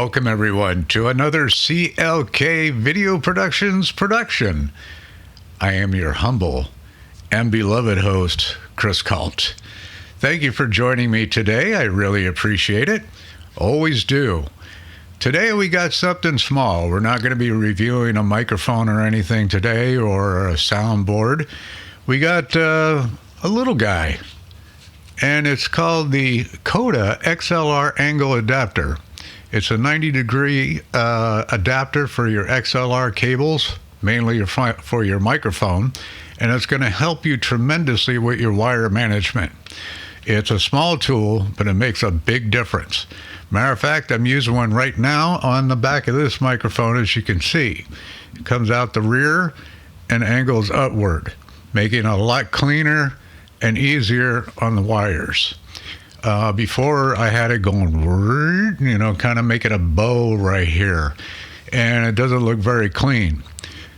Welcome everyone to another CLK Video Productions production. I am your humble and beloved host, Chris Kalt. Thank you for joining me today. I really appreciate it. Always do. Today we got something small. We're not going to be reviewing a microphone or anything today or a soundboard. We got a little guy, and it's called the CODA XLR angle adapter. It's a 90-degree adapter for your XLR cables, mainly for your microphone, and it's going to help you tremendously with your wire management. It's a small tool, but it makes a big difference. Matter of fact, I'm using one right now on the back of this microphone, as you can see. It comes out the rear and angles upward, making it a lot cleaner and easier on the wires. Before I had it going, kind of making a bow right here, and it doesn't look very clean.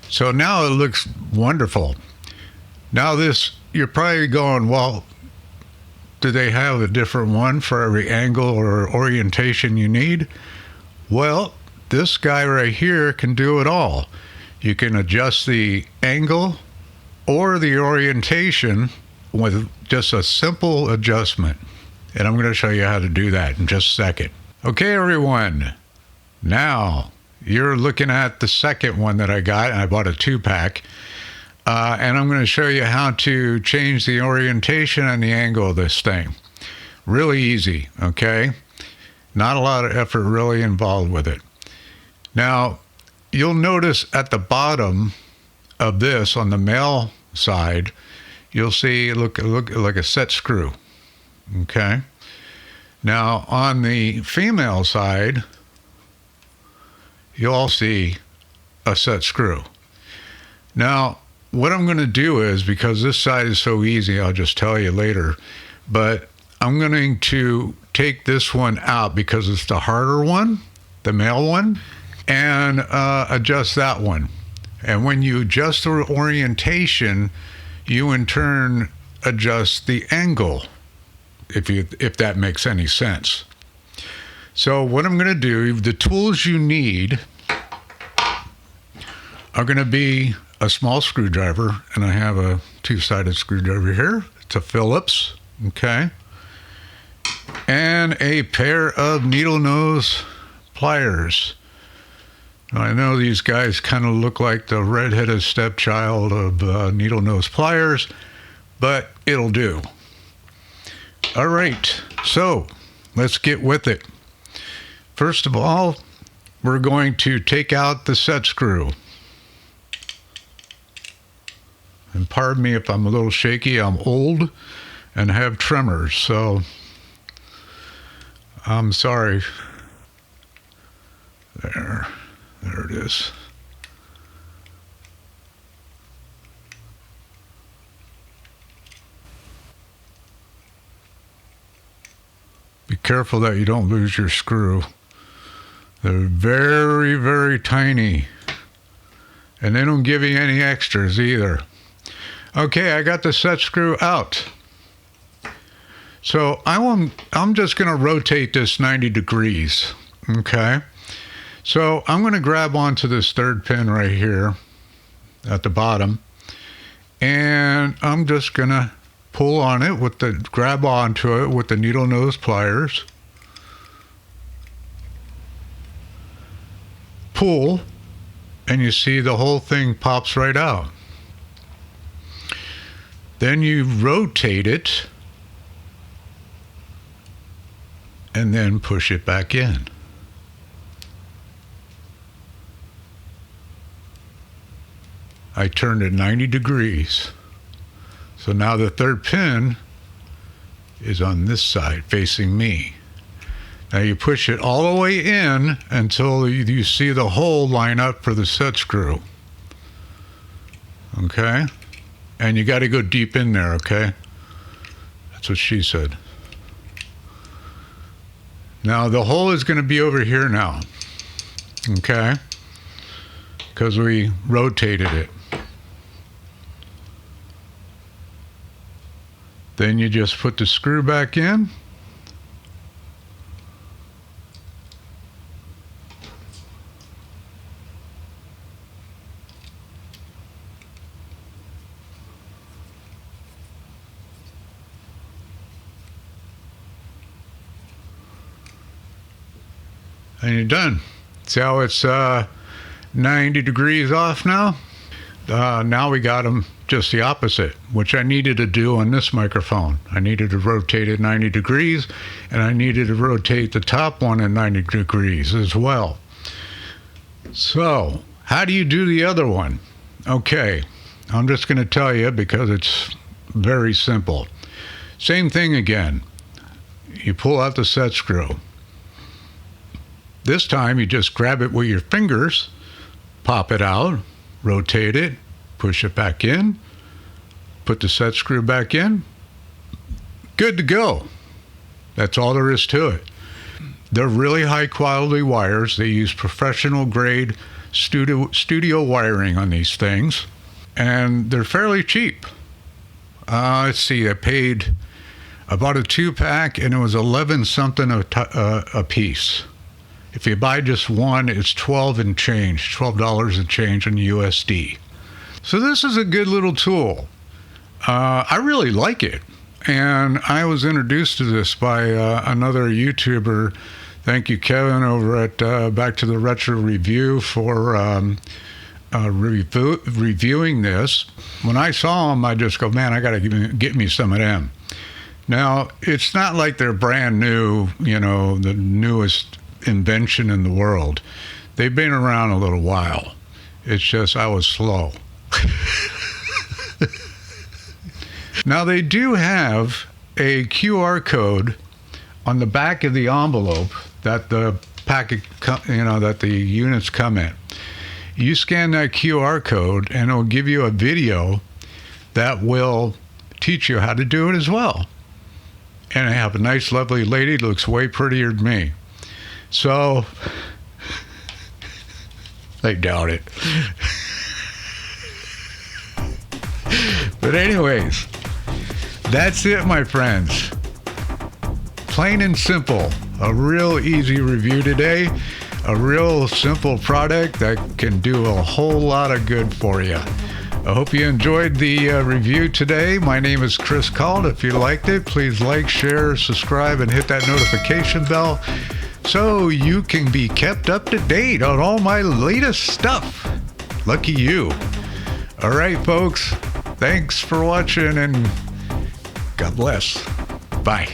So now it looks wonderful. Now this, you're probably going, well, do they have a different one for every angle or orientation you need? Well, this guy right here can do it all. You can adjust the angle or the orientation with just a simple adjustment. And I'm going to show you how to do that in just a second. Okay, everyone. Now, you're looking at the second one that I got. I bought a 2-pack. And I'm going to show you how to change the orientation and the angle of this thing. Really easy, okay? Not a lot of effort really involved with it. Now, you'll notice at the bottom of this, on the male side, you'll see look like a set screw. Okay. Now on the female side, you'll see a set screw. Now, what I'm going to do is, because this side is so easy, I'll just tell you later, but I'm going to take this one out because it's the harder one, the male one, and adjust that one. And when you adjust the orientation, you in turn adjust the angle, if that makes any sense. So what I'm going to do, the tools you need are going to be a small screwdriver, and I have a 2-sided screwdriver here. It's a Phillips, okay, and a pair of needle nose pliers. Now, I know these guys kind of look like the redheaded stepchild of needle nose pliers, but it'll do. All right, so let's get with it. First of all, we're going to take out the set screw. And pardon me if I'm a little shaky. I'm old and have tremors, so I'm sorry. There it is. Be careful that you don't lose your screw. They're very, very tiny. And they don't give you any extras either. Okay, I got the set screw out. So I'm just going to rotate this 90 degrees. Okay. So I'm going to grab onto this third pin right here at the bottom. And I'm just going to pull on it grab onto it with the needle nose pliers. Pull, and you see the whole thing pops right out. Then you rotate it, and then push it back in. I turned it 90 degrees. So now the third pin is on this side, facing me. Now you push it all the way in until you see the hole line up for the set screw. Okay? And you got to go deep in there, okay? That's what she said. Now the hole is going to be over here now. Okay? Because we rotated it. Then you just put the screw back in. and you're done. See how it's 90 degrees off now? Now we got them just the opposite, which I needed to do on this microphone. I needed to rotate it 90 degrees, and I needed to rotate the top one at 90 degrees as well. So, how do you do the other one? Okay, I'm just going to tell you because it's very simple. Same thing again. You pull out the set screw. This time you just grab it with your fingers, pop it out, rotate it, push it back in, put the set screw back in, good to go. That's all there is to it. They're really high quality wires. They use professional grade studio wiring on these things, and they're fairly cheap. Let's see, I paid about a 2-pack, and it was 11 something a piece. If you buy just one, it's $12 and change in USD. So this is a good little tool. I really like it. And I was introduced to this by another YouTuber. Thank you, Kevin, over at Back to the Retro Review for reviewing this. When I saw them, I just go, man, I got to get me some of them. Now, it's not like they're brand new, the newest invention in the world. They've been around a little while. It's just I was slow. Now they do have a QR code on the back of the envelope that the packet, that the units come in. You scan that QR code and it'll give you a video that will teach you how to do it as well. And I have a nice, lovely lady that looks way prettier than me. So, I doubt it. But anyways, that's it, my friends. Plain and simple. A real easy review today. A real simple product that can do a whole lot of good for you. I hope you enjoyed the review today. My name is Chris Cald. If you liked it, please like, share, subscribe, and hit that notification bell so you can be kept up to date on all my latest stuff. Lucky you. All right, folks. Thanks for watching, and God bless. Bye.